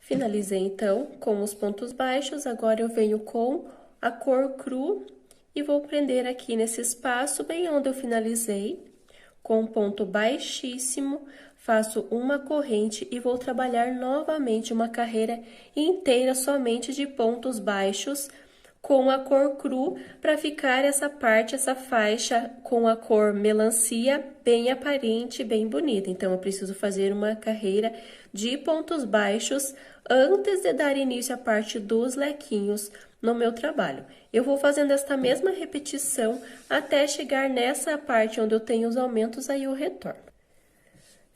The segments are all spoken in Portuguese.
Finalizei, então, com os pontos baixos, agora eu venho com a cor cru e vou prender aqui nesse espaço, bem onde eu finalizei, com um ponto baixíssimo, faço uma corrente e vou trabalhar novamente uma carreira inteira somente de pontos baixos, com a cor cru, para ficar essa parte, essa faixa com a cor melancia bem aparente, bem bonita. Então, eu preciso fazer uma carreira de pontos baixos antes de dar início à parte dos lequinhos no meu trabalho. Eu vou fazendo esta mesma repetição até chegar nessa parte onde eu tenho os aumentos, aí eu retorno.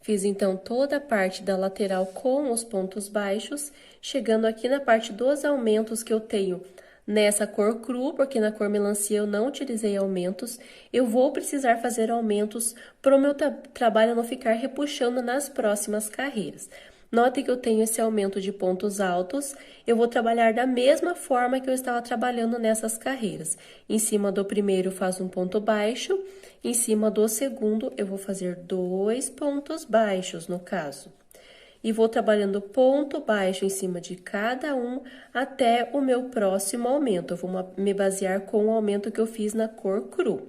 Fiz, então, toda a parte da lateral com os pontos baixos, chegando aqui na parte dos aumentos que eu tenho nessa cor cru, porque na cor melancia eu não utilizei aumentos, eu vou precisar fazer aumentos para o meu trabalho não ficar repuxando nas próximas carreiras. Note que eu tenho esse aumento de pontos altos, eu vou trabalhar da mesma forma que eu estava trabalhando nessas carreiras. Em cima do primeiro eu faço um ponto baixo, em cima do segundo eu vou fazer 2 pontos baixos, no caso. E vou trabalhando ponto baixo em cima de cada um até o meu próximo aumento. Eu vou me basear com o aumento que eu fiz na cor cru.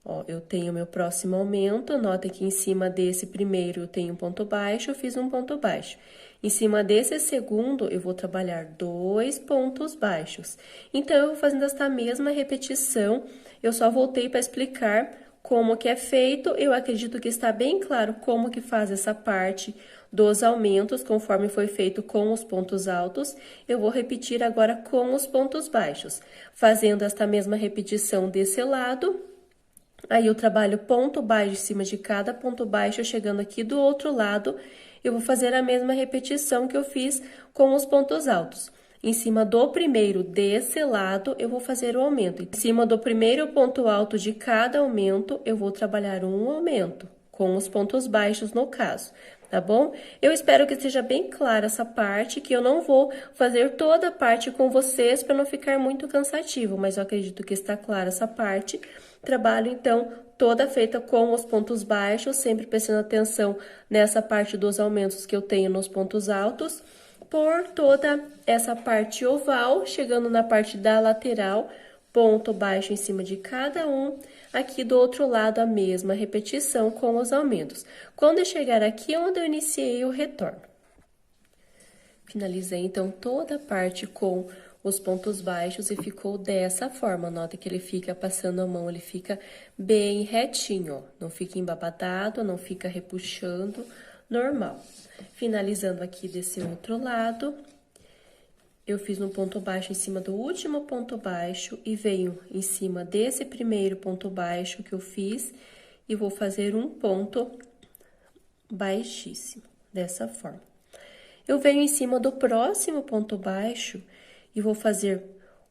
Ó, eu tenho meu próximo aumento, nota que em cima desse primeiro eu tenho um ponto baixo, eu fiz um ponto baixo. Em cima desse segundo, eu vou trabalhar 2 pontos baixos. Então, eu vou fazendo esta mesma repetição, eu só voltei para explicar como que é feito. Eu acredito que está bem claro como que faz essa parte dos aumentos, conforme foi feito com os pontos altos. Eu vou repetir agora com os pontos baixos, fazendo esta mesma repetição desse lado. Aí, eu trabalho ponto baixo em cima de cada ponto baixo, chegando aqui do outro lado, eu vou fazer a mesma repetição que eu fiz com os pontos altos. Em cima do primeiro desse lado, eu vou fazer o aumento. Em cima do primeiro ponto alto de cada aumento, eu vou trabalhar um aumento, com os pontos baixos no caso, tá bom? Eu espero que esteja bem clara essa parte, que eu não vou fazer toda a parte com vocês para não ficar muito cansativo, mas eu acredito que está clara essa parte. Trabalho, então, toda feita com os pontos baixos, sempre prestando atenção nessa parte dos aumentos que eu tenho nos pontos altos, por toda essa parte oval, chegando na parte da lateral, ponto baixo em cima de cada um, aqui do outro lado a mesma repetição com os aumentos. Quando eu chegar aqui onde eu iniciei, eu retorno. Finalizei, então, toda a parte com os pontos baixos e ficou dessa forma. Nota que ele fica passando a mão, ele fica bem retinho, ó. Não fica embabadado, não fica repuxando, normal. Finalizando aqui desse outro lado, eu fiz um ponto baixo em cima do último ponto baixo e venho em cima desse primeiro ponto baixo que eu fiz e vou fazer um ponto baixíssimo, dessa forma. Eu venho em cima do próximo ponto baixo e vou fazer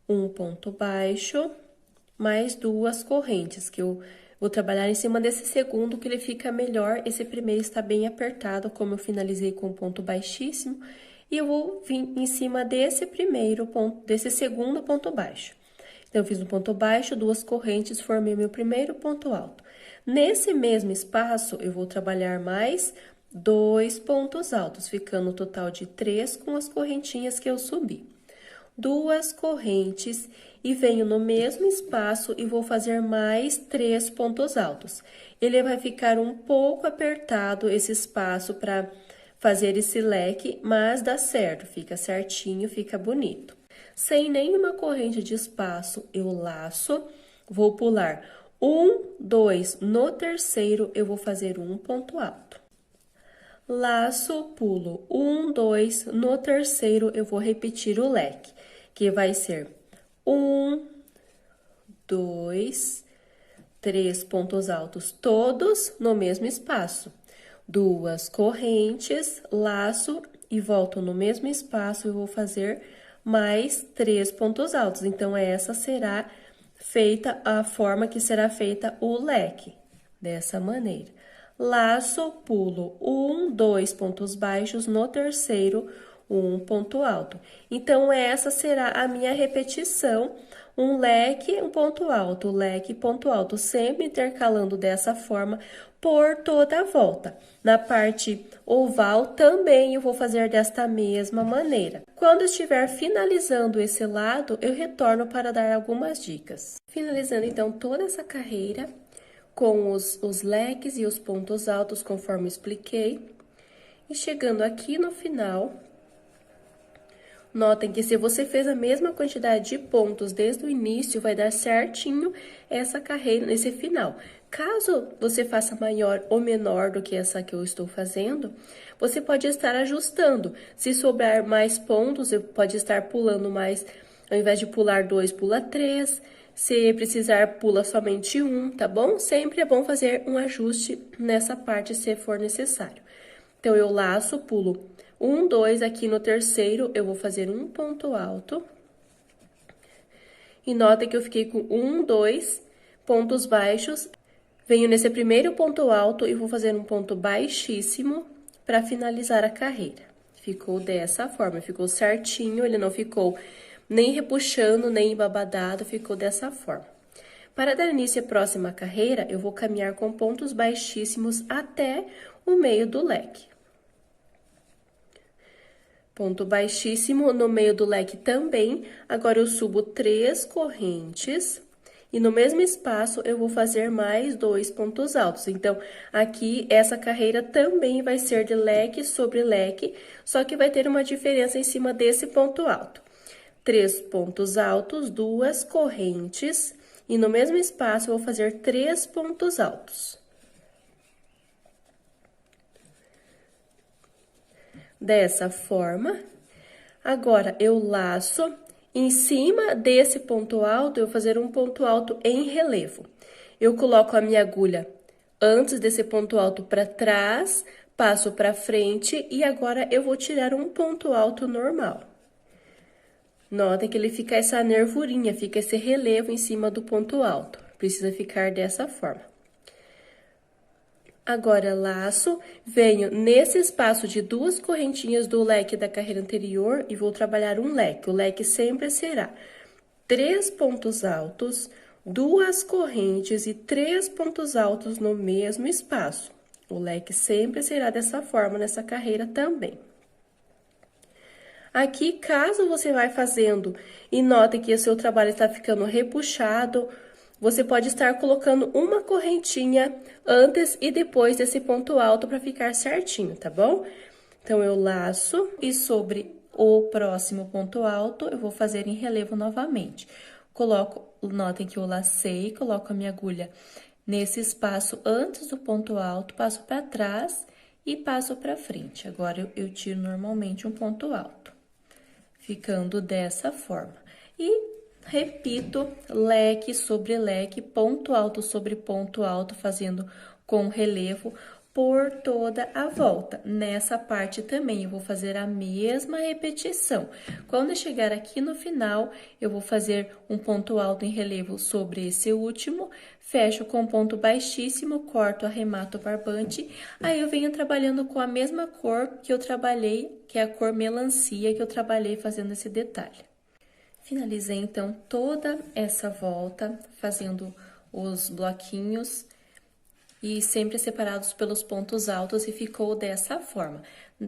um ponto baixo, mais 2 correntes, que eu vou trabalhar em cima desse segundo, que ele fica melhor. Esse primeiro está bem apertado, como eu finalizei com um ponto baixíssimo, e eu vou vir em cima desse primeiro ponto, desse segundo ponto baixo. Então, eu fiz um ponto baixo, 2 correntes, formei meu primeiro ponto alto. Nesse mesmo espaço, eu vou trabalhar mais 2 pontos altos, ficando um total de 3 com as correntinhas que eu subi. 2 correntes e venho no mesmo espaço e vou fazer mais 3 pontos altos. Ele vai ficar um pouco apertado esse espaço para fazer esse leque, mas dá certo, fica certinho, fica bonito. Sem nenhuma corrente de espaço, eu laço, vou pular 1, 2, no terceiro eu vou fazer um ponto alto. Laço, pulo 1, 2, no terceiro eu vou repetir o leque, que vai ser 1, 2, 3 pontos altos, todos no mesmo espaço. 2 correntes, laço e volto no mesmo espaço, eu vou fazer mais 3 pontos altos. Então, essa será feita a forma que será feita o leque, dessa maneira. Laço, pulo 1, 2 pontos baixos, no terceiro, um ponto alto. Então, essa será a minha repetição, um leque, um ponto alto, leque, ponto alto, sempre intercalando dessa forma, por toda a volta. Na parte oval também eu vou fazer desta mesma maneira. Quando estiver finalizando esse lado, eu retorno para dar algumas dicas. Finalizando então toda essa carreira com os leques e os pontos altos, conforme expliquei. E chegando aqui no final, notem que se você fez a mesma quantidade de pontos desde o início, vai dar certinho essa carreira nesse final. Caso você faça maior ou menor do que essa que eu estou fazendo, você pode estar ajustando. Se sobrar mais pontos, você pode estar pulando mais, ao invés de pular 2, pula 3. Se precisar, pula somente 1, tá bom? Sempre é bom fazer um ajuste nessa parte, se for necessário. Então, eu laço, pulo 1, 2, aqui no terceiro, eu vou fazer um ponto alto. E nota que eu fiquei com 1, 2 pontos baixos. Venho nesse primeiro ponto alto e vou fazer um ponto baixíssimo para finalizar a carreira. Ficou dessa forma, ficou certinho, ele não ficou nem repuxando, nem embabadado, ficou dessa forma. Para dar início à próxima carreira, eu vou caminhar com pontos baixíssimos até o meio do leque. Ponto baixíssimo no meio do leque também. Agora, eu subo 3 correntes e no mesmo espaço eu vou fazer mais 2 pontos altos. Então, aqui, essa carreira também vai ser de leque sobre leque, só que vai ter uma diferença em cima desse ponto alto. 3 pontos altos, 2 correntes e no mesmo espaço eu vou fazer 3 pontos altos. Dessa forma. Agora, eu laço, em cima desse ponto alto, eu vou fazer um ponto alto em relevo. Eu coloco a minha agulha antes desse ponto alto para trás, passo para frente e agora eu vou tirar um ponto alto normal. Notem que ele fica essa nervurinha, fica esse relevo em cima do ponto alto. Precisa ficar dessa forma. Agora, laço, venho nesse espaço de 2 correntinhas do leque da carreira anterior e vou trabalhar um leque. O leque sempre será 3 pontos altos, 2 correntes e 3 pontos altos no mesmo espaço. O leque sempre será dessa forma nessa carreira também. Aqui, caso você vai fazendo e note que o seu trabalho está ficando repuxado, você pode estar colocando uma correntinha antes e depois desse ponto alto para ficar certinho, tá bom? Então, eu laço e sobre o próximo ponto alto, eu vou fazer em relevo novamente. Notem que eu lacei, coloco a minha agulha nesse espaço antes do ponto alto, passo para trás e passo para frente. Agora, eu tiro normalmente um ponto alto, ficando dessa forma. E repito, leque sobre leque, ponto alto sobre ponto alto, fazendo com relevo por toda a volta. Nessa parte também, eu vou fazer a mesma repetição. Quando eu chegar aqui no final, eu vou fazer um ponto alto em relevo sobre esse último, fecho com ponto baixíssimo, corto, arremato o barbante, aí eu venho trabalhando com a mesma cor que eu trabalhei, que é a cor melancia, que eu trabalhei fazendo esse detalhe. Finalizei, então, toda essa volta, fazendo os bloquinhos e sempre separados pelos pontos altos e ficou dessa forma.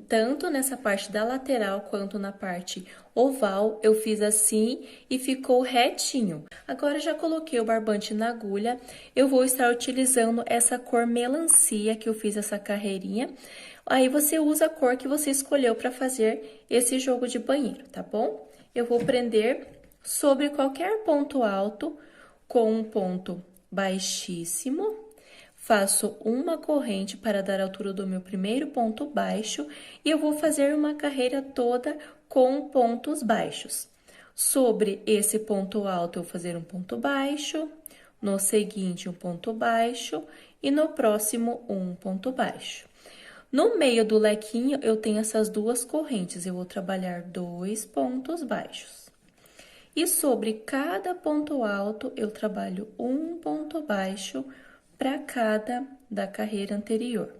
Tanto nessa parte da lateral quanto na parte oval, eu fiz assim e ficou retinho. Agora, já coloquei o barbante na agulha, eu vou estar utilizando essa cor melancia que eu fiz essa carreirinha. Aí, você usa a cor que você escolheu para fazer esse jogo de banheiro, tá bom? Eu vou prender sobre qualquer ponto alto com um ponto baixíssimo, faço uma corrente para dar a altura do meu primeiro ponto baixo e eu vou fazer uma carreira toda com pontos baixos. Sobre esse ponto alto, eu vou fazer um ponto baixo, no seguinte, um ponto baixo e no próximo, um ponto baixo. No meio do lequinho, eu tenho essas 2 correntes, eu vou trabalhar 2 pontos baixos. E sobre cada ponto alto, eu trabalho um ponto baixo para cada da carreira anterior.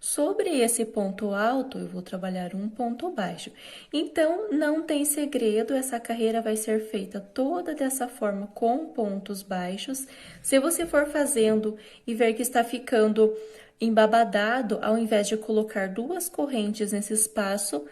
Sobre esse ponto alto, eu vou trabalhar um ponto baixo. Então, não tem segredo, essa carreira vai ser feita toda dessa forma, com pontos baixos. Se você for fazendo e ver que está ficando embabadado, ao invés de colocar duas correntes nesse espaço,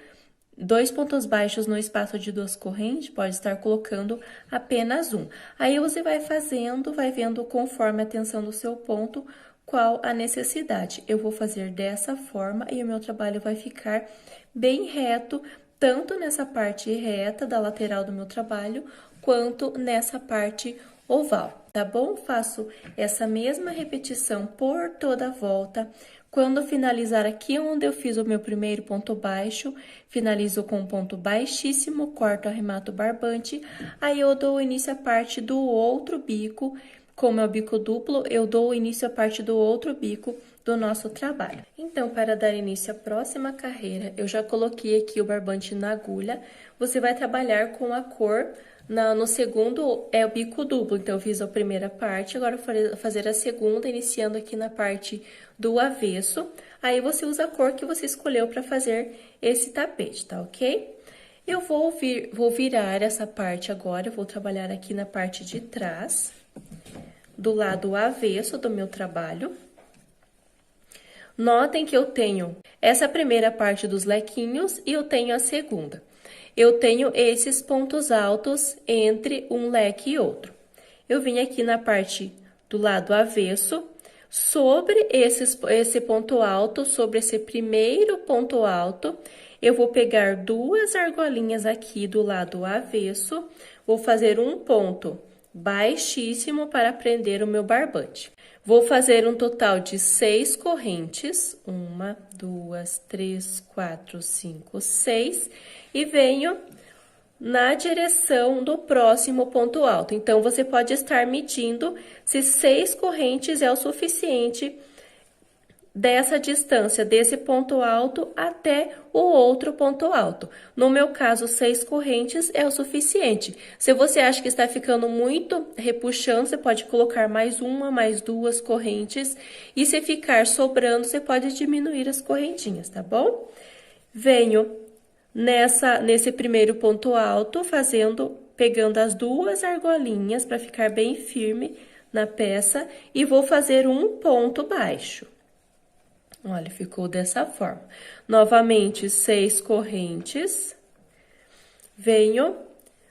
dois pontos baixos no espaço de duas correntes, pode estar colocando apenas um. Aí você vai fazendo, vai vendo conforme a tensão do seu ponto, qual a necessidade. Eu vou fazer dessa forma e o meu trabalho vai ficar bem reto, tanto nessa parte reta da lateral do meu trabalho, quanto nessa parte oval, tá bom? Faço essa mesma repetição por toda a volta. Quando finalizar aqui onde eu fiz o meu primeiro ponto baixo, finalizo com um ponto baixíssimo, corto, arremato o barbante, aí eu dou início à parte do outro bico. Como é o bico duplo, eu dou início à parte do outro bico do nosso trabalho. Então, para dar início à próxima carreira, eu já coloquei aqui o barbante na agulha. Você vai trabalhar com a cor, no segundo é o bico duplo, então eu fiz a primeira parte, agora eu vou fazer a segunda, iniciando aqui na parte do avesso. Aí você usa a cor que você escolheu para fazer esse tapete, tá ok? Eu vou virar essa parte agora, eu vou trabalhar aqui na parte de trás, do lado avesso do meu trabalho. Notem que eu tenho essa primeira parte dos lequinhos e eu tenho a segunda. Eu tenho esses pontos altos entre um leque e outro. Eu vim aqui na parte do lado avesso, sobre esse ponto alto, sobre esse primeiro ponto alto, eu vou pegar duas argolinhas aqui do lado avesso, vou fazer um ponto baixíssimo para prender o meu barbante. Vou fazer um total de 6 correntes, 1, 2, 3, 4, 5, 6, e venho na direção do próximo ponto alto. Então, você pode estar medindo se 6 correntes é o suficiente dessa distância, desse ponto alto até o outro ponto alto. No meu caso, 6 correntes é o suficiente. Se você acha que está ficando muito repuxando, você pode colocar mais uma, mais duas correntes. E se ficar sobrando, você pode diminuir as correntinhas, tá bom? Venho nesse primeiro ponto alto, pegando as duas argolinhas para ficar bem firme na peça e vou fazer um ponto baixo. Olha, ficou dessa forma. Novamente, 6 correntes. Venho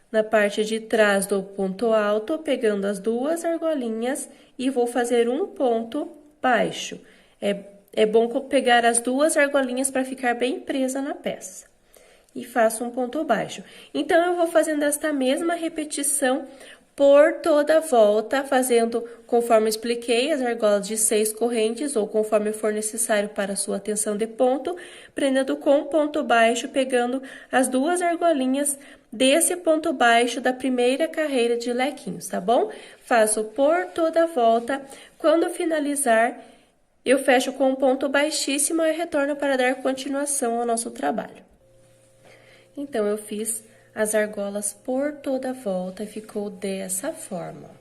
na parte de trás do ponto alto, pegando as duas argolinhas e vou fazer um ponto baixo. É bom pegar as duas argolinhas para ficar bem presa na peça. E faço um ponto baixo. Então, eu vou fazendo esta mesma repetição por toda a volta, fazendo conforme expliquei, as argolas de 6 correntes, ou conforme for necessário para a sua tensão de ponto, prendendo com ponto baixo, pegando as duas argolinhas desse ponto baixo da primeira carreira de lequinhos, tá bom? Faço por toda a volta, quando finalizar, eu fecho com um ponto baixíssimo e retorno para dar continuação ao nosso trabalho. Então, eu fiz as argolas por toda a volta e ficou dessa forma.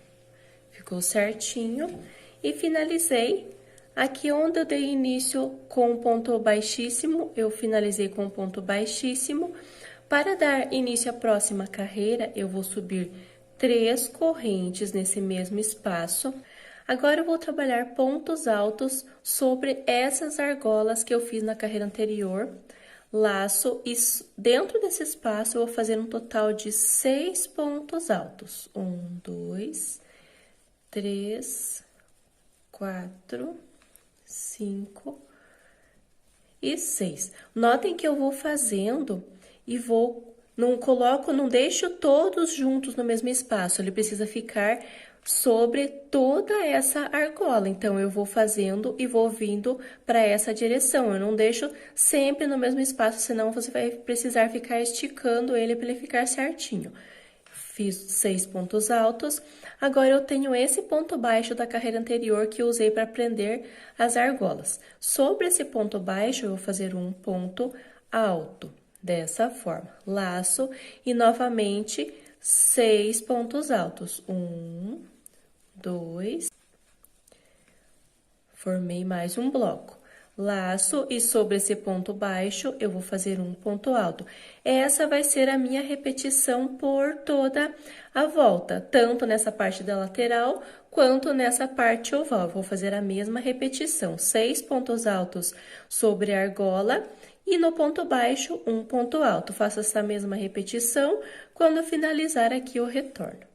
Ficou certinho e finalizei. Aqui onde eu dei início com um ponto baixíssimo, eu finalizei com um ponto baixíssimo. Para dar início à próxima carreira, eu vou subir 3 correntes nesse mesmo espaço. Agora, eu vou trabalhar pontos altos sobre essas argolas que eu fiz na carreira anterior. Laço e dentro desse espaço eu vou fazer um total de 6 pontos altos. 1, 2, 3, 4, 5 e 6. Notem que eu vou fazendo e não deixo todos juntos no mesmo espaço, ele precisa ficar sobre toda essa argola. Então, eu vou fazendo e vou vindo para essa direção. Eu não deixo sempre no mesmo espaço, senão você vai precisar ficar esticando ele para ele ficar certinho. Fiz 6 pontos altos. Agora, eu tenho esse ponto baixo da carreira anterior que eu usei para prender as argolas. Sobre esse ponto baixo, eu vou fazer um ponto alto, dessa forma. Laço e, novamente, 6 pontos altos. 1, 2, formei mais um bloco. laço e sobre esse ponto baixo eu vou fazer um ponto alto. Essa vai ser a minha repetição por toda a volta, tanto nessa parte da lateral quanto nessa parte oval. Eu vou fazer a mesma repetição, 6 pontos altos sobre a argola e no ponto baixo um ponto alto. Faço essa mesma repetição quando finalizar aqui o retorno.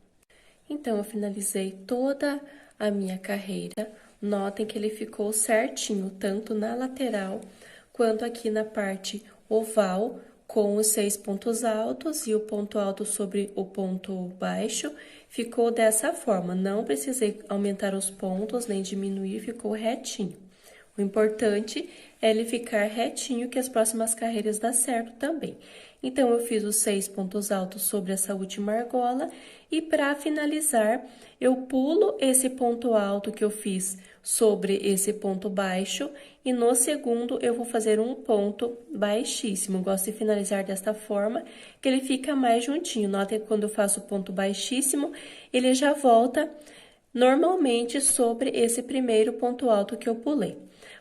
Então, eu finalizei toda a minha carreira. Notem que ele ficou certinho, tanto na lateral quanto aqui na parte oval, com os 6 pontos altos e o ponto alto sobre o ponto baixo. Ficou dessa forma, não precisei aumentar os pontos nem diminuir, ficou retinho. O importante é ele ficar retinho, que as próximas carreiras dá certo também. Então, eu fiz os 6 pontos altos sobre essa última argola e para finalizar, eu pulo esse ponto alto que eu fiz sobre esse ponto baixo e no segundo eu vou fazer um ponto baixíssimo. Gosto de finalizar desta forma, que ele fica mais juntinho. Notem que quando eu faço ponto baixíssimo, ele já volta normalmente sobre esse primeiro ponto alto que eu pulei.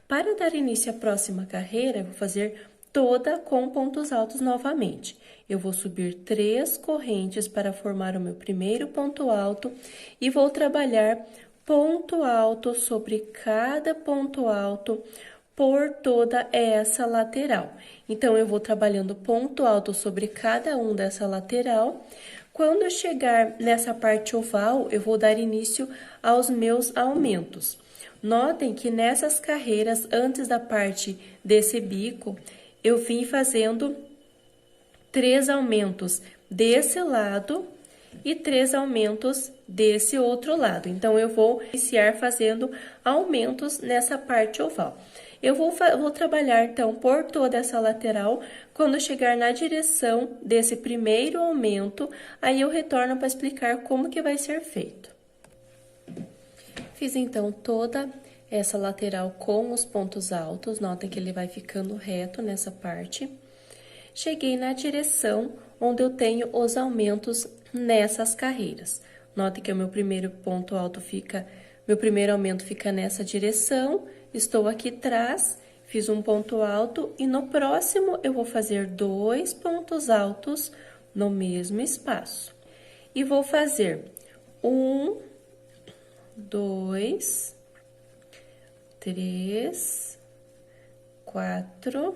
Para dar início à próxima carreira, eu vou fazer toda com pontos altos novamente. Eu vou subir 3 correntes para formar o meu primeiro ponto alto e vou trabalhar ponto alto sobre cada ponto alto por toda essa lateral. Então, eu vou trabalhando ponto alto sobre cada um dessa lateral. Quando eu chegar nessa parte oval, eu vou dar início aos meus aumentos. Notem que nessas carreiras, antes da parte desse bico, eu vim fazendo 3 aumentos desse lado e 3 aumentos desse outro lado. Então, eu vou iniciar fazendo aumentos nessa parte oval. Eu vou trabalhar, então, por toda essa lateral. Quando chegar na direção desse primeiro aumento, aí eu retorno para explicar como que vai ser feito. Fiz, então, toda essa lateral com os pontos altos. Notem que ele vai ficando reto nessa parte. Cheguei na direção onde eu tenho os aumentos nessas carreiras. Notem que o meu primeiro ponto alto fica, meu primeiro aumento fica nessa direção. Estou aqui atrás, fiz um ponto alto e no próximo eu vou fazer 2 pontos altos no mesmo espaço. E vou fazer 1, 2, 3, 4,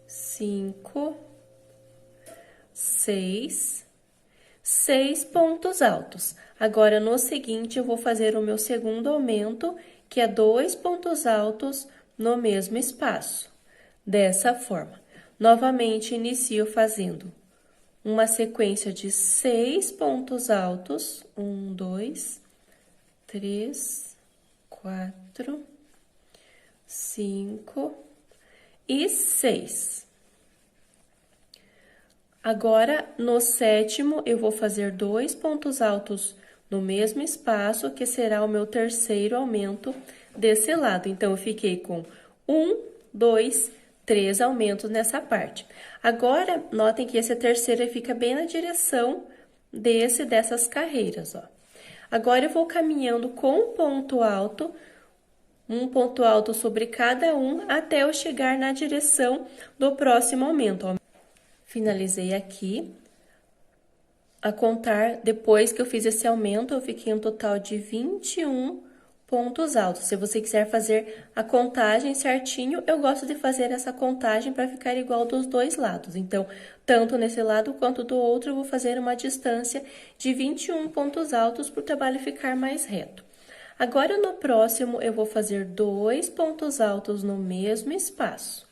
5, 6 pontos altos. Agora, no seguinte, eu vou fazer o meu segundo aumento, que é 2 pontos altos no mesmo espaço. Dessa forma, novamente inicio fazendo uma sequência de 6 pontos altos. 1, 2, 3, 4, 5 e 6. Agora, no sétimo, eu vou fazer 2 pontos altos no mesmo espaço, que será o meu terceiro aumento desse lado. Então, eu fiquei com 1, 2, 3 aumentos nessa parte. Agora, notem que esse terceiro fica bem na direção dessas carreiras, ó. Agora, eu vou caminhando com um ponto alto sobre cada um, até eu chegar na direção do próximo aumento, ó. Finalizei aqui. A contar, depois que eu fiz esse aumento, eu fiquei um total de 21 pontos altos. Se você quiser fazer a contagem certinho, eu gosto de fazer essa contagem para ficar igual dos dois lados. Então, tanto nesse lado quanto do outro, eu vou fazer uma distância de 21 pontos altos para o trabalho ficar mais reto. Agora, no próximo, eu vou fazer 2 pontos altos no mesmo espaço,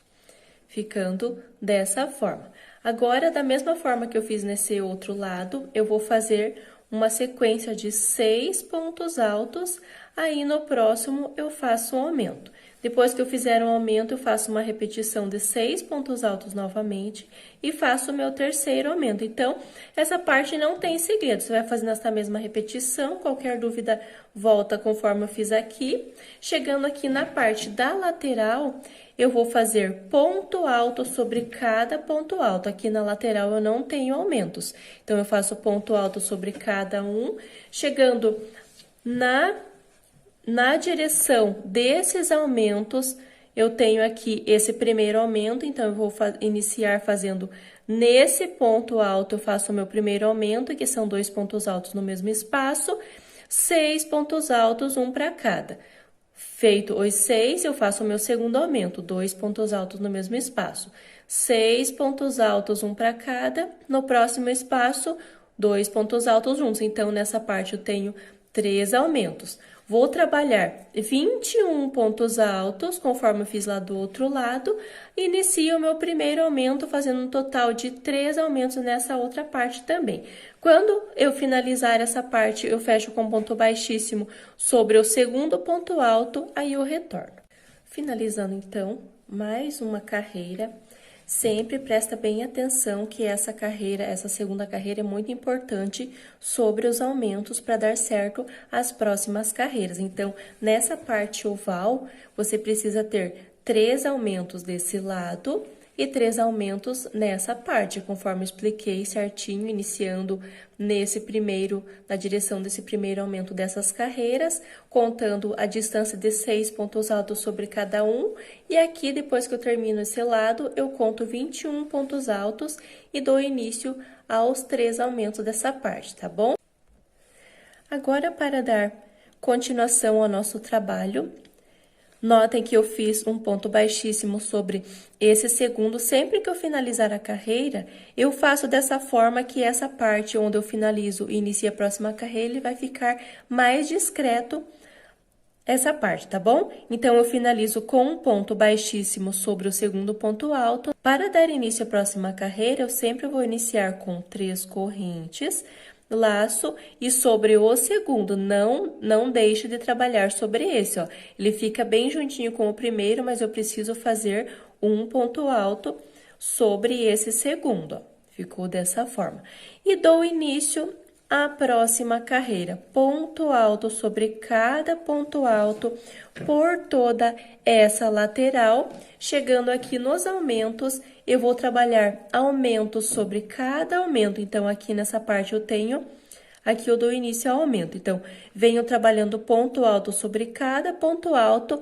ficando dessa forma. Agora, da mesma forma que eu fiz nesse outro lado, eu vou fazer uma sequência de 6 pontos altos, aí no próximo eu faço um aumento. Depois que eu fizer um aumento, eu faço uma repetição de 6 pontos altos novamente e faço o meu terceiro aumento. Então, essa parte não tem segredo, você vai fazendo essa mesma repetição, qualquer dúvida volta conforme eu fiz aqui. Chegando aqui na parte da lateral, eu vou fazer ponto alto sobre cada ponto alto. Aqui na lateral eu não tenho aumentos, então eu faço ponto alto sobre cada um, chegando na direção desses aumentos, eu tenho aqui esse primeiro aumento, então, eu vou iniciar fazendo nesse ponto alto, eu faço o meu primeiro aumento, que são 2 pontos altos no mesmo espaço, 6 pontos altos, um para cada. Feito os 6, eu faço o meu segundo aumento, 2 pontos altos no mesmo espaço. 6 pontos altos, um para cada. No próximo espaço, 2 pontos altos juntos. Então, nessa parte eu tenho 3 aumentos. Vou trabalhar 21 pontos altos, conforme eu fiz lá do outro lado. Inicio o meu primeiro aumento, fazendo um total de 3 aumentos nessa outra parte também. Quando eu finalizar essa parte, eu fecho com ponto baixíssimo sobre o segundo ponto alto, aí eu retorno. Finalizando, então, mais uma carreira. Sempre presta bem atenção que essa segunda carreira é muito importante sobre os aumentos para dar certo as próximas carreiras. Então, nessa parte oval, você precisa ter 3 aumentos desse lado e 3 aumentos nessa parte, conforme eu expliquei certinho, iniciando na direção desse primeiro aumento dessas carreiras, contando a distância de 6 pontos altos sobre cada um, e aqui, depois que eu termino esse lado, eu conto 21 pontos altos e dou início aos 3 aumentos dessa parte, tá bom? Agora, para dar continuação ao nosso trabalho, notem que eu fiz um ponto baixíssimo sobre esse segundo. Sempre que eu finalizar a carreira, eu faço dessa forma que essa parte onde eu finalizo e inicio a próxima carreira, ele vai ficar mais discreto essa parte, tá bom? Então, eu finalizo com um ponto baixíssimo sobre o segundo ponto alto. Para dar início à próxima carreira, eu sempre vou iniciar com 3 correntes, laço, e sobre o segundo, não deixe de trabalhar sobre esse, ó. Ele fica bem juntinho com o primeiro, mas eu preciso fazer um ponto alto sobre esse segundo, ó. Ficou dessa forma. E dou início à próxima carreira. Ponto alto sobre cada ponto alto por toda essa lateral. Chegando aqui nos aumentos, eu vou trabalhar aumentos sobre cada aumento. Então, aqui nessa parte aqui eu dou início ao aumento. Então, venho trabalhando ponto alto sobre cada ponto alto,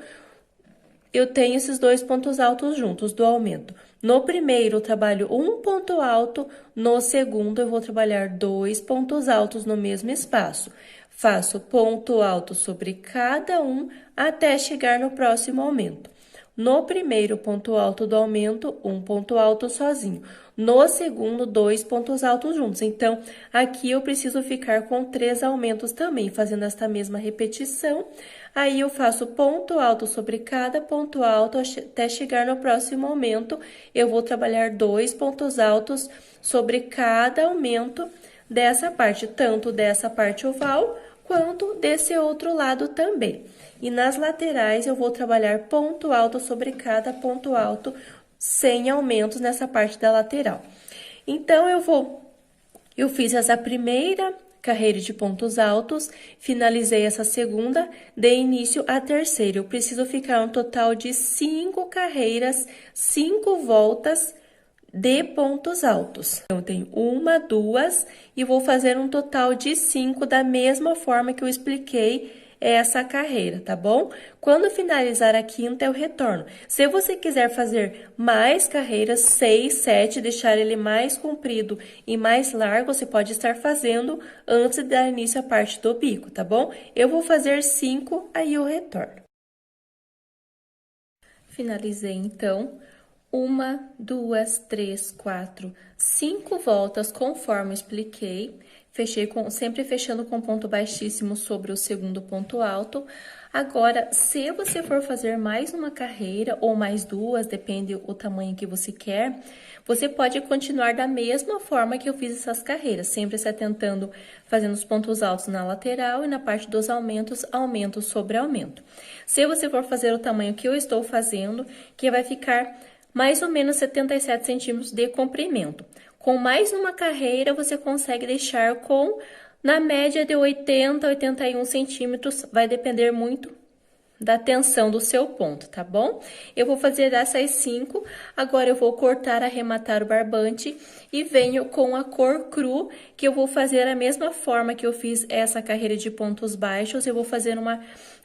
eu tenho esses 2 pontos altos juntos do aumento. No primeiro, eu trabalho um ponto alto, no segundo, eu vou trabalhar 2 pontos altos no mesmo espaço. Faço ponto alto sobre cada um até chegar no próximo aumento. No primeiro ponto alto do aumento, um ponto alto sozinho. No segundo, 2 pontos altos juntos. Então, aqui eu preciso ficar com 3 aumentos também, fazendo esta mesma repetição. Aí, eu faço ponto alto sobre cada ponto alto até chegar no próximo aumento. Eu vou trabalhar 2 pontos altos sobre cada aumento dessa parte, tanto dessa parte oval quanto desse outro lado também. E nas laterais, eu vou trabalhar ponto alto sobre cada ponto alto, sem aumentos nessa parte da lateral. Então, eu fiz essa primeira carreira de pontos altos, finalizei essa segunda, dei início à terceira. Eu preciso ficar um total de 5 carreiras, 5 voltas de pontos altos. Então, eu tenho 1, 2 e vou fazer um total de 5 da mesma forma que eu expliquei essa carreira, tá bom? Quando finalizar a quinta, eu retorno. Se você quiser fazer mais carreiras, 6, 7, deixar ele mais comprido e mais largo, você pode estar fazendo antes de dar início à parte do bico, tá bom? Eu vou fazer 5, aí eu retorno. Finalizei, então, 1, 2, 3, 4, 5 voltas, conforme eu expliquei. Fechei sempre fechando com ponto baixíssimo sobre o segundo ponto alto. Agora, se você for fazer mais uma carreira ou mais 2, depende do tamanho que você quer, você pode continuar da mesma forma que eu fiz essas carreiras, sempre se atentando, fazendo os pontos altos na lateral e na parte dos aumentos, aumento sobre aumento. Se você for fazer o tamanho que eu estou fazendo, que vai ficar mais ou menos 77 centímetros de comprimento. Com mais uma carreira, você consegue deixar na média de 80 a 81 centímetros, vai depender muito da tensão do seu ponto, tá bom? Eu vou fazer essas 5, agora eu vou cortar, arrematar o barbante e venho com a cor cru, que eu vou fazer a mesma forma que eu fiz essa carreira de pontos baixos, eu vou fazer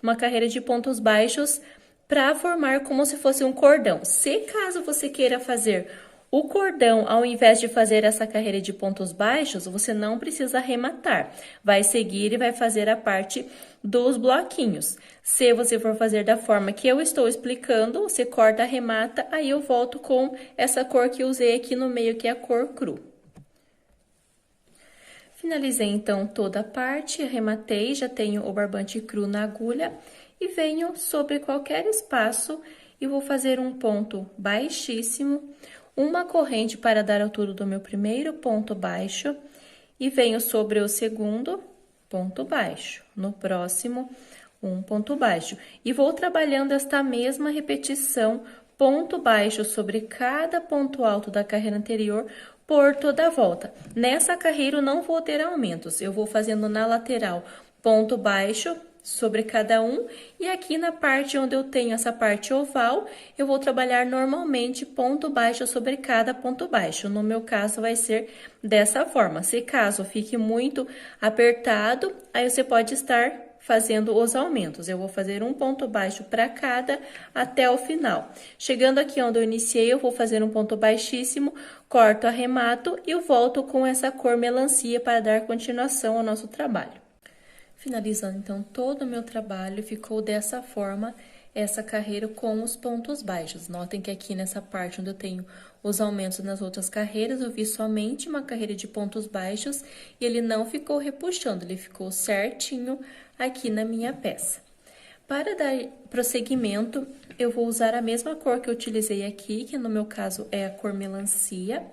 uma carreira de pontos baixos para formar como se fosse um cordão. Se caso você queira fazer o cordão, ao invés de fazer essa carreira de pontos baixos, você não precisa arrematar. Vai seguir e vai fazer a parte dos bloquinhos. Se você for fazer da forma que eu estou explicando, você corta, arremata, aí eu volto com essa cor que eu usei aqui no meio, que é a cor cru. Finalizei então toda a parte, arrematei, já tenho o barbante cru na agulha e venho sobre qualquer espaço e vou fazer um ponto baixíssimo, uma corrente para dar altura do meu primeiro ponto baixo e venho sobre o segundo ponto baixo. No próximo, um ponto baixo. E vou trabalhando esta mesma repetição, ponto baixo sobre cada ponto alto da carreira anterior por toda a volta. Nessa carreira eu não vou ter aumentos, eu vou fazendo na lateral ponto baixo sobre cada um, e aqui na parte onde eu tenho essa parte oval, eu vou trabalhar normalmente ponto baixo sobre cada ponto baixo. No meu caso, vai ser dessa forma. Se caso fique muito apertado, aí você pode estar fazendo os aumentos. Eu vou fazer um ponto baixo para cada até o final. Chegando aqui onde eu iniciei, eu vou fazer um ponto baixíssimo, corto, arremato e eu volto com essa cor melancia para dar continuação ao nosso trabalho. Finalizando, então, todo o meu trabalho, ficou dessa forma, essa carreira com os pontos baixos. Notem que aqui nessa parte onde eu tenho os aumentos nas outras carreiras, eu fiz somente uma carreira de pontos baixos e ele não ficou repuxando, ele ficou certinho aqui na minha peça. Para dar prosseguimento, eu vou usar a mesma cor que eu utilizei aqui, que no meu caso é a cor melancia.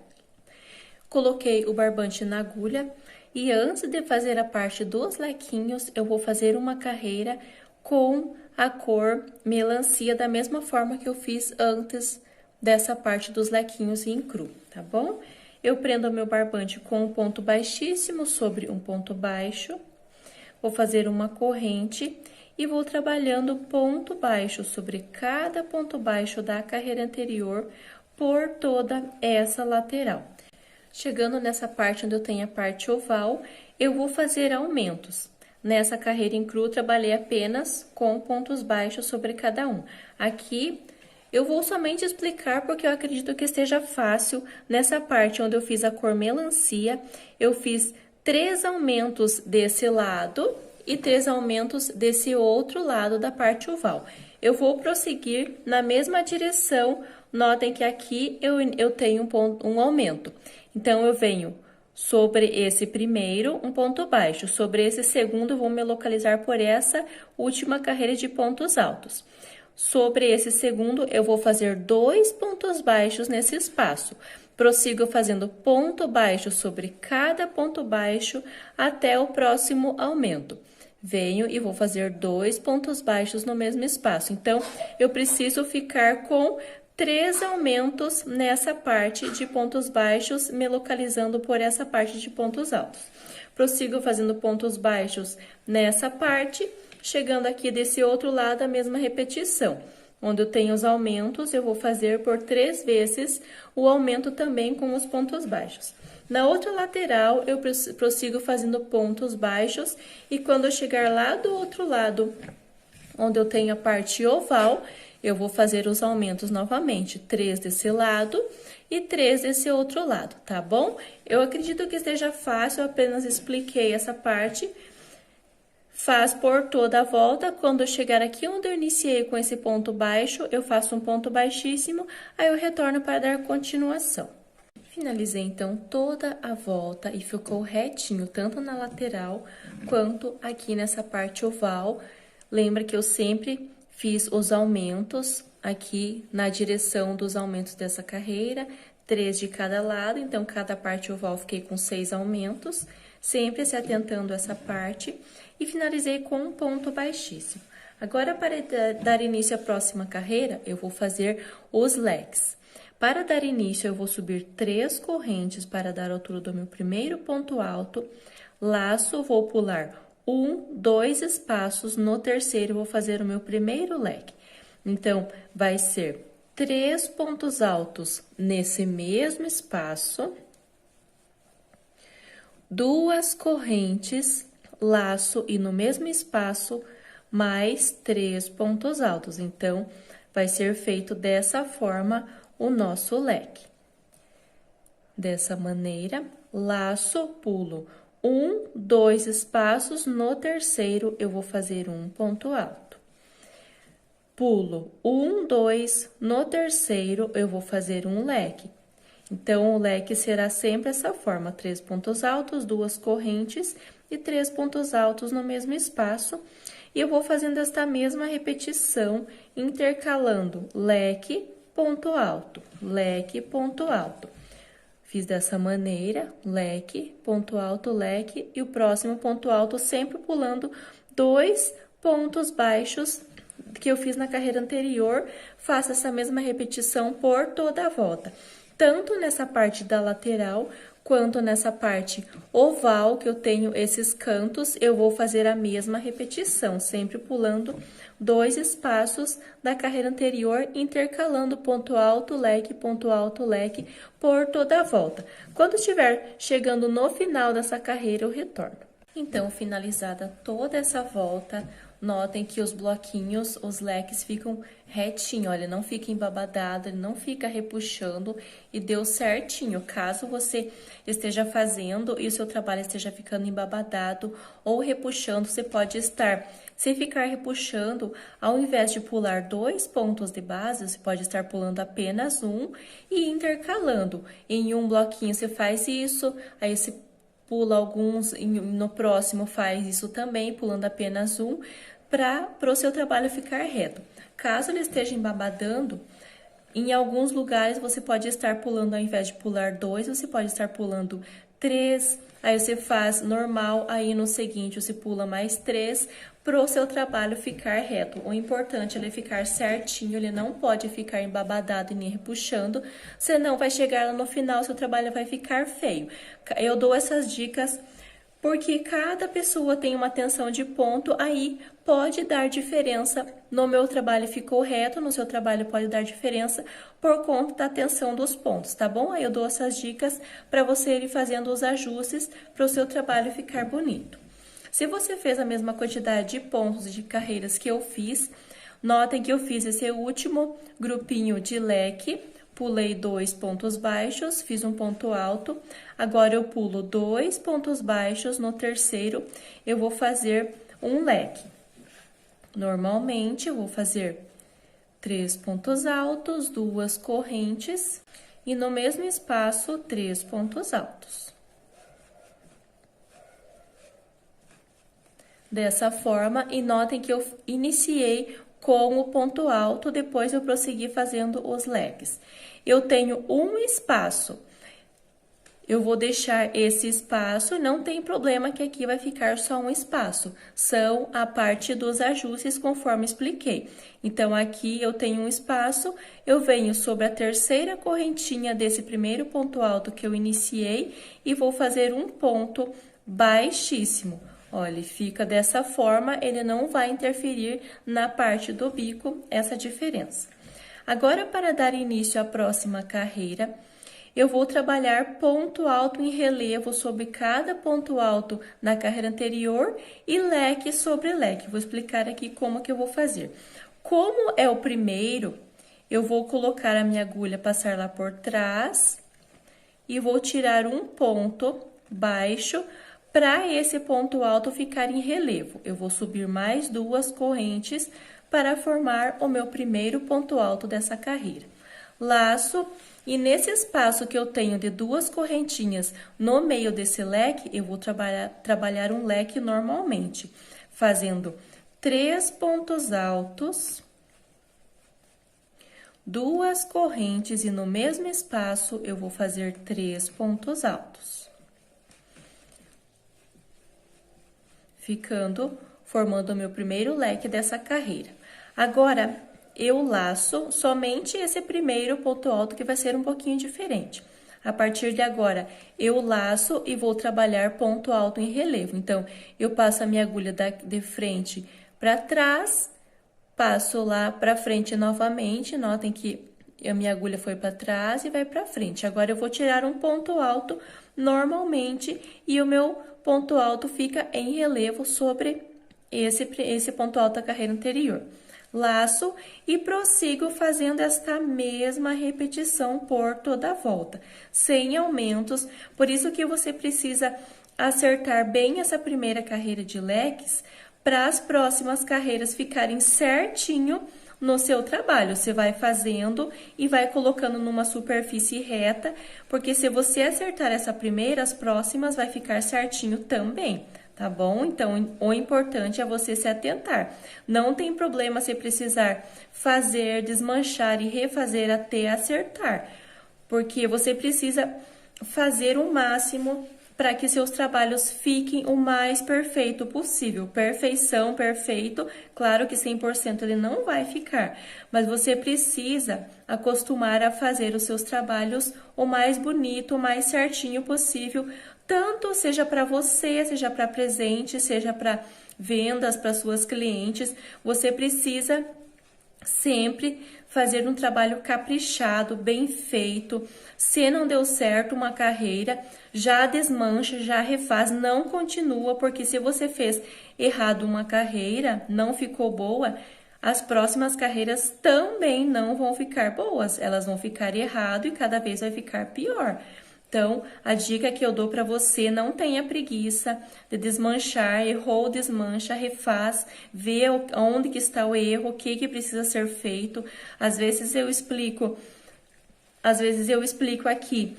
Coloquei o barbante na agulha. E antes de fazer a parte dos lequinhos, eu vou fazer uma carreira com a cor melancia, da mesma forma que eu fiz antes dessa parte dos lequinhos em cru, tá bom? Eu prendo o meu barbante com um ponto baixíssimo sobre um ponto baixo, vou fazer uma corrente e vou trabalhando ponto baixo sobre cada ponto baixo da carreira anterior por toda essa lateral. Chegando nessa parte onde eu tenho a parte oval, eu vou fazer aumentos. Nessa carreira em cru, trabalhei apenas com pontos baixos sobre cada um. Aqui, eu vou somente explicar porque eu acredito que esteja fácil. Nessa parte onde eu fiz a cor melancia, eu fiz 3 aumentos desse lado e 3 aumentos desse outro lado da parte oval. Eu vou prosseguir na mesma direção. Notem que aqui eu tenho um aumento. Então, eu venho sobre esse primeiro, um ponto baixo. Sobre esse segundo, eu vou me localizar por essa última carreira de pontos altos. Sobre esse segundo, eu vou fazer 2 pontos baixos nesse espaço. Prossigo fazendo ponto baixo sobre cada ponto baixo até o próximo aumento. Venho e vou fazer 2 pontos baixos no mesmo espaço. Então, eu preciso ficar com 3 aumentos nessa parte de pontos baixos, me localizando por essa parte de pontos altos. Prossigo fazendo pontos baixos nessa parte, chegando aqui desse outro lado a mesma repetição. Onde eu tenho os aumentos, eu vou fazer por 3 vezes o aumento também com os pontos baixos. Na outra lateral, eu prossigo fazendo pontos baixos e quando eu chegar lá do outro lado, onde eu tenho a parte oval, eu vou fazer os aumentos novamente, 3 desse lado e 3 desse outro lado, tá bom? Eu acredito que esteja fácil, eu apenas expliquei essa parte. Faz por toda a volta, quando eu chegar aqui onde eu iniciei com esse ponto baixo, eu faço um ponto baixíssimo, aí eu retorno para dar continuação. Finalizei, então, toda a volta e ficou retinho, tanto na lateral quanto aqui nessa parte oval. Lembra que eu sempre fiz os aumentos aqui na direção dos aumentos dessa carreira, 3 de cada lado, então, cada parte oval fiquei com 6 aumentos, sempre se atentando a essa parte, e finalizei com um ponto baixíssimo. Agora, para dar início à próxima carreira, eu vou fazer os leques. Para dar início, eu vou subir 3 correntes para dar a altura do meu primeiro ponto alto, laço, vou pular 1, 2 espaços, no terceiro vou fazer o meu primeiro leque. Então, vai ser 3 pontos altos nesse mesmo espaço, 2 correntes, laço e no mesmo espaço, mais 3 pontos altos. Então, vai ser feito dessa forma o nosso leque. Dessa maneira, laço, pulo 1, 2 espaços, no terceiro eu vou fazer um ponto alto. Pulo 1, 2, no terceiro eu vou fazer um leque. Então, o leque será sempre essa forma, 3 pontos altos, 2 correntes e 3 pontos altos no mesmo espaço. E eu vou fazendo esta mesma repetição, intercalando leque, ponto alto, leque, ponto alto. Fiz dessa maneira, leque, ponto alto, leque, e o próximo ponto alto sempre pulando 2 pontos baixos que eu fiz na carreira anterior. Faço essa mesma repetição por toda a volta. Tanto nessa parte da lateral, quanto nessa parte oval, que eu tenho esses cantos, eu vou fazer a mesma repetição, sempre pulando 2 espaços da carreira anterior, intercalando ponto alto, leque, por toda a volta. Quando estiver chegando no final dessa carreira, eu retorno. Então, finalizada toda essa volta, notem que os bloquinhos, os leques ficam retinho, olha, não fica embabadado, ele não fica repuxando e deu certinho. Caso você esteja fazendo e o seu trabalho esteja ficando embabadado ou repuxando, você pode estar, se ficar repuxando, ao invés de pular 2 pontos de base, você pode estar pulando apenas um e intercalando. Em um bloquinho você faz isso, aí você pula alguns, no próximo faz isso também, pulando apenas um, para o seu trabalho ficar reto. Caso ele esteja embabadando, em alguns lugares você pode estar pulando, ao invés de pular 2, você pode estar pulando 3, aí você faz normal, aí no seguinte você pula mais 3, para o seu trabalho ficar reto. O importante é ele ficar certinho, ele não pode ficar embabadado e nem repuxando, senão vai chegar lá no final, seu trabalho vai ficar feio. Eu dou essas dicas porque cada pessoa tem uma tensão de ponto, aí pode dar diferença. No meu trabalho ficou reto, no seu trabalho pode dar diferença por conta da tensão dos pontos, tá bom? Aí eu dou essas dicas para você ir fazendo os ajustes para o seu trabalho ficar bonito. Se você fez a mesma quantidade de pontos de carreiras que eu fiz, notem que eu fiz esse último grupinho de leque, pulei 2 pontos baixos, fiz um ponto alto, agora eu pulo 2 pontos baixos, no terceiro eu vou fazer um leque. Normalmente, eu vou fazer 3 pontos altos, 2 correntes e no mesmo espaço, 3 pontos altos. Dessa forma, e notem que eu iniciei com o ponto alto, depois eu prossegui fazendo os leques. Eu tenho um espaço, eu vou deixar esse espaço, não tem problema que aqui vai ficar só um espaço, são a parte dos ajustes conforme expliquei. Então, aqui eu tenho um espaço, eu venho sobre a terceira correntinha desse primeiro ponto alto que eu iniciei e vou fazer um ponto baixíssimo. Olha, fica dessa forma, ele não vai interferir na parte do bico, essa diferença. Agora, para dar início à próxima carreira, eu vou trabalhar ponto alto em relevo sobre cada ponto alto na carreira anterior e leque sobre leque. Vou explicar aqui como que eu vou fazer. Como é o primeiro, eu vou colocar a minha agulha, passar lá por trás e vou tirar um ponto baixo para esse ponto alto ficar em relevo. Eu vou subir mais 2 correntes para formar o meu primeiro ponto alto dessa carreira. Laço, e nesse espaço que eu tenho de 2 correntinhas no meio desse leque, eu vou trabalhar um leque normalmente, fazendo 3 pontos altos, 2 correntes e no mesmo espaço eu vou fazer 3 pontos altos. Formando o meu primeiro leque dessa carreira. Agora, eu laço somente esse primeiro ponto alto, que vai ser um pouquinho diferente. A partir de agora, eu laço e vou trabalhar ponto alto em relevo. Então, eu passo a minha agulha de frente para trás, passo lá para frente novamente, notem que a minha agulha foi para trás e vai para frente. Agora, eu vou tirar um ponto alto normalmente e o meu ponto alto fica em relevo sobre esse ponto alto da carreira anterior. Laço e prossigo fazendo esta mesma repetição por toda a volta, sem aumentos. Por isso que você precisa acertar bem essa primeira carreira de leques para as próximas carreiras ficarem certinho no seu trabalho. Você vai fazendo e vai colocando numa superfície reta, porque se você acertar essa primeira, as próximas vai ficar certinho também. Tá bom? Então, o importante é você se atentar. Não tem problema se precisar fazer, desmanchar e refazer até acertar, porque você precisa fazer o máximo para que seus trabalhos fiquem o mais perfeito possível. Perfeição, perfeito, claro que 100% ele não vai ficar, mas você precisa acostumar a fazer os seus trabalhos o mais bonito, o mais certinho possível, tanto seja para você, seja para presente, seja para vendas, para suas clientes. Você precisa sempre fazer um trabalho caprichado, bem feito. Se não deu certo uma carreira, já desmancha, já refaz, não continua, porque se você fez errado uma carreira, não ficou boa, as próximas carreiras também não vão ficar boas, elas vão ficar errado e cada vez vai ficar pior. Então, a dica que eu dou para você, não tenha preguiça de desmanchar, errou, desmancha, refaz, vê onde que está o erro, o que precisa ser feito. Às vezes eu explico aqui,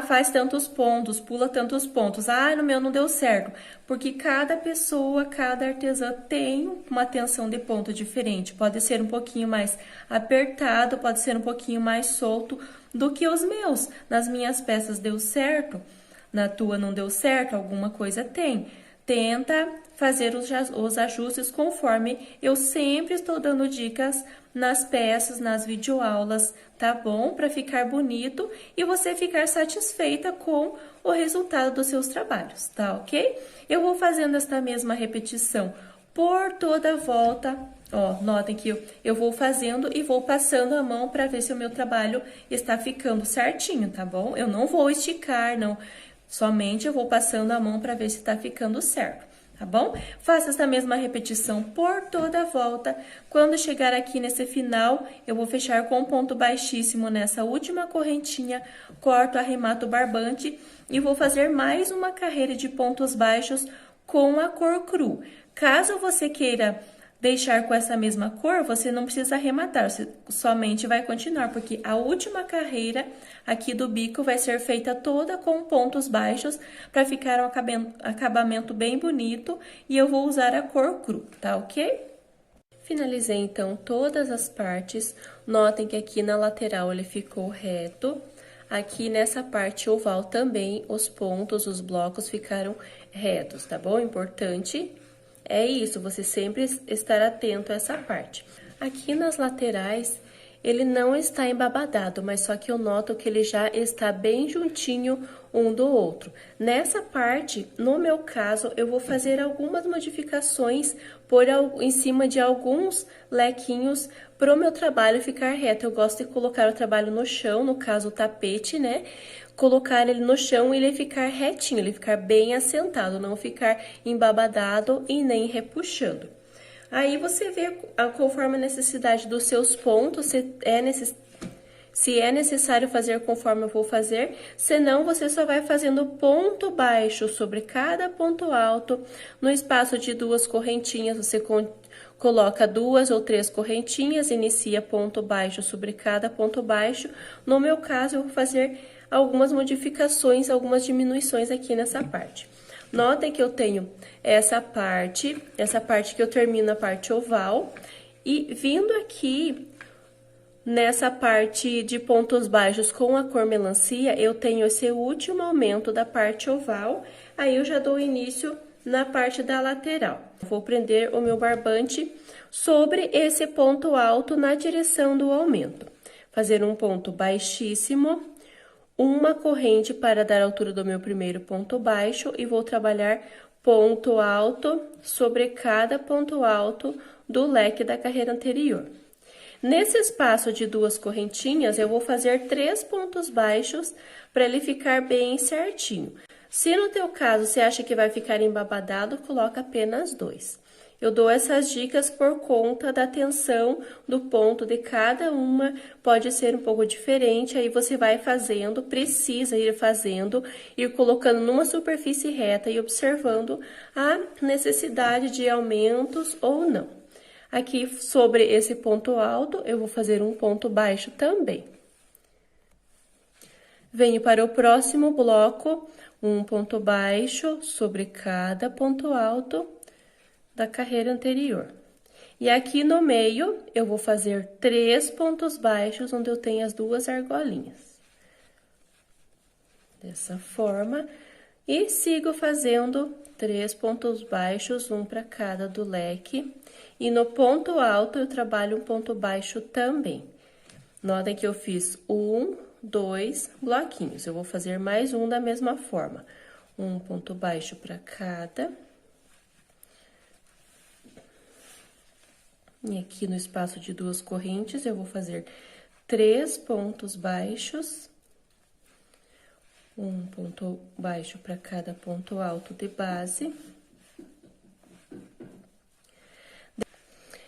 faz tantos pontos, pula tantos pontos, no meu não deu certo, porque cada pessoa, cada artesã tem uma tensão de ponto diferente, pode ser um pouquinho mais apertado, pode ser um pouquinho mais solto do que os meus. Nas minhas peças deu certo, na tua não deu certo, alguma coisa tem. Tenta fazer os ajustes conforme eu sempre estou dando dicas nas peças, nas videoaulas, tá bom? Para ficar bonito e você ficar satisfeita com o resultado dos seus trabalhos, tá ok? Eu vou fazendo esta mesma repetição por toda a volta. Ó, notem que eu vou fazendo e vou passando a mão para ver se o meu trabalho está ficando certinho, tá bom? Eu não vou esticar, não. Somente eu vou passando a mão para ver se está ficando certo, tá bom? Faça essa mesma repetição por toda a volta. Quando chegar aqui nesse final, eu vou fechar com um ponto baixíssimo nessa última correntinha, corto, arremato o barbante e vou fazer mais uma carreira de pontos baixos com a cor cru. Caso você queira deixar com essa mesma cor, você não precisa arrematar, você somente vai continuar, porque a última carreira aqui do bico vai ser feita toda com pontos baixos para ficar um acabamento bem bonito e eu vou usar a cor cru, tá ok? Finalizei então todas as partes, notem que aqui na lateral ele ficou reto, aqui nessa parte oval também os pontos, os blocos ficaram retos, tá bom? Importante é isso, você sempre estar atento a essa parte. Aqui nas laterais, ele não está embabadado, mas só que eu noto que ele já está bem juntinho um do outro. Nessa parte, no meu caso, eu vou fazer algumas modificações em cima de alguns lequinhos para o meu trabalho ficar reto. Eu gosto de colocar o trabalho no chão, no caso o tapete, né? Colocar ele no chão e ele ficar retinho, ele ficar bem assentado, não ficar embabadado e nem repuxando. Aí você vê conforme a necessidade dos seus pontos, se é necessário fazer conforme eu vou fazer, senão você só vai fazendo ponto baixo sobre cada ponto alto. No espaço de 2 correntinhas, você coloca 2 ou 3 correntinhas, inicia ponto baixo sobre cada ponto baixo. No meu caso, eu vou fazer algumas modificações, algumas diminuições aqui nessa parte. Notem que eu tenho essa parte que eu termino a parte oval, e vindo aqui nessa parte de pontos baixos com a cor melancia, eu tenho esse último aumento da parte oval, aí eu já dou início na parte da lateral. Vou prender o meu barbante sobre esse ponto alto na direção do aumento. Fazer um ponto baixíssimo, uma corrente para dar a altura do meu primeiro ponto baixo e vou trabalhar ponto alto sobre cada ponto alto do leque da carreira anterior. Nesse espaço de 2 correntinhas, eu vou fazer 3 pontos baixos para ele ficar bem certinho. Se no teu caso você acha que vai ficar embabadado, coloca apenas 2. Eu dou essas dicas por conta da tensão do ponto de cada uma, pode ser um pouco diferente, aí você vai fazendo, precisa ir fazendo, ir colocando numa superfície reta e observando a necessidade de aumentos ou não. Aqui, sobre esse ponto alto, eu vou fazer um ponto baixo também. Venho para o próximo bloco, um ponto baixo sobre cada ponto alto da carreira anterior. E aqui no meio, eu vou fazer 3 pontos baixos, onde eu tenho as 2 argolinhas. Dessa forma, e sigo fazendo 3 pontos baixos, um para cada do leque. E no ponto alto, eu trabalho um ponto baixo também. Notem que eu fiz 1, 2 bloquinhos. Eu vou fazer mais um da mesma forma. Um ponto baixo para cada. E aqui no espaço de 2 correntes, eu vou fazer 3 pontos baixos. Um ponto baixo para cada ponto alto de base.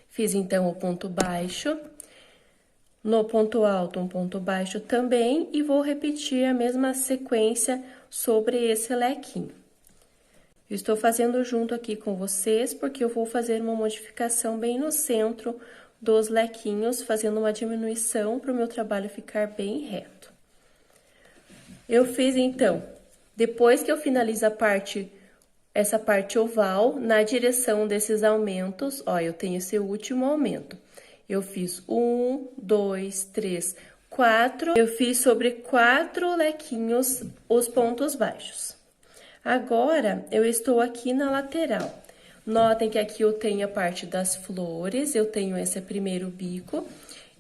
Fiz, então, o ponto baixo. No ponto alto, um ponto baixo também. E vou repetir a mesma sequência sobre esse lequinho. Eu estou fazendo junto aqui com vocês, porque eu vou fazer uma modificação bem no centro dos lequinhos, fazendo uma diminuição para o meu trabalho ficar bem reto. Eu fiz, então, depois que eu finalizo essa parte oval, na direção desses aumentos, ó, eu tenho esse último aumento. Eu fiz 1, 2, 3, 4. Eu fiz sobre 4 lequinhos os pontos baixos. Agora, eu estou aqui na lateral. Notem que aqui eu tenho a parte das flores, eu tenho esse primeiro bico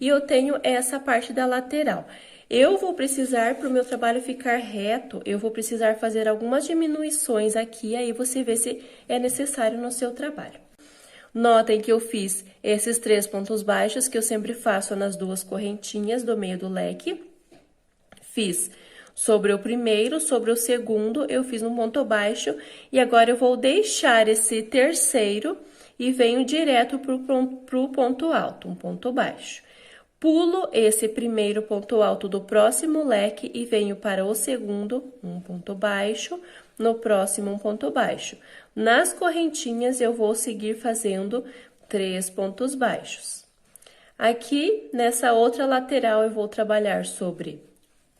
e eu tenho essa parte da lateral. Eu vou precisar, para o meu trabalho ficar reto, eu vou precisar fazer algumas diminuições aqui, aí você vê se é necessário no seu trabalho. Notem que eu fiz esses 3 pontos baixos, que eu sempre faço nas 2 correntinhas do meio do leque. Fiz sobre o primeiro, sobre o segundo, eu fiz um ponto baixo, e agora eu vou deixar esse terceiro e venho direto pro ponto alto, um ponto baixo. Pulo esse primeiro ponto alto do próximo leque e venho para o segundo, um ponto baixo, no próximo um ponto baixo. Nas correntinhas, eu vou seguir fazendo 3 pontos baixos. Aqui, nessa outra lateral, eu vou trabalhar sobre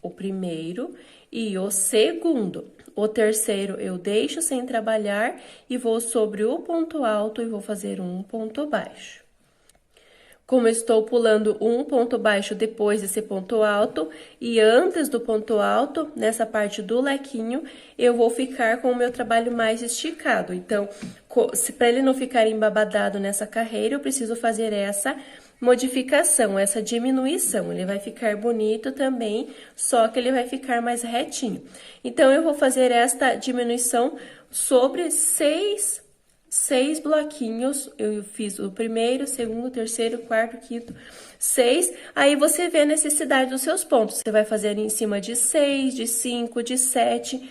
o primeiro e o segundo. O terceiro eu deixo sem trabalhar e vou sobre o ponto alto e vou fazer um ponto baixo. Como eu estou pulando um ponto baixo depois desse ponto alto e antes do ponto alto, nessa parte do lequinho, eu vou ficar com o meu trabalho mais esticado. Então, para ele não ficar embabadado nessa carreira, eu preciso fazer essa modificação, essa diminuição. Ele vai ficar bonito também, só que ele vai ficar mais retinho. Então, eu vou fazer esta diminuição sobre 6 bloquinhos. Eu fiz o primeiro, segundo, terceiro, quarto, quinto, 6. Aí, você vê a necessidade dos seus pontos. Você vai fazer em cima de 6, de 5, de 7.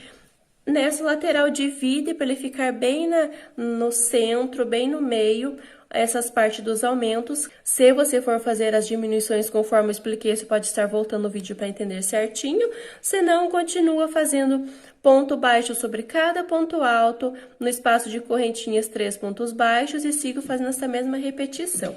Nessa lateral, divide para ele ficar bem no centro, bem no meio, essas partes dos aumentos. Se você for fazer as diminuições conforme eu expliquei, você pode estar voltando o vídeo para entender certinho. Se não, continua fazendo ponto baixo sobre cada ponto alto, no espaço de correntinhas 3 pontos baixos e sigo fazendo essa mesma repetição.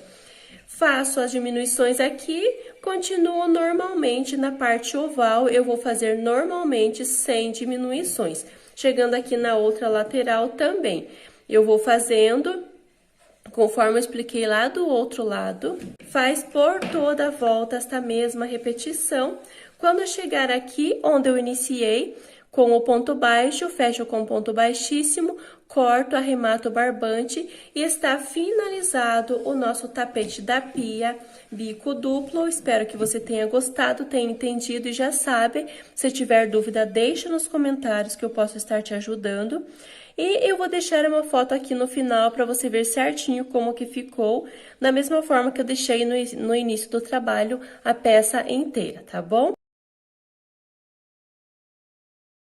Faço as diminuições aqui, continuo normalmente na parte oval, eu vou fazer normalmente sem diminuições. Chegando aqui na outra lateral também, eu vou fazendo conforme eu expliquei lá do outro lado. Faz por toda a volta esta mesma repetição. Quando eu chegar aqui onde eu iniciei, com o ponto baixo, fecho com o ponto baixíssimo, corto, arremato o barbante e está finalizado o nosso tapete da pia, bico duplo. Espero que você tenha gostado, tenha entendido e já sabe. Se tiver dúvida, deixa nos comentários que eu posso estar te ajudando. E eu vou deixar uma foto aqui no final para você ver certinho como que ficou, da mesma forma que eu deixei no início do trabalho a peça inteira, tá bom?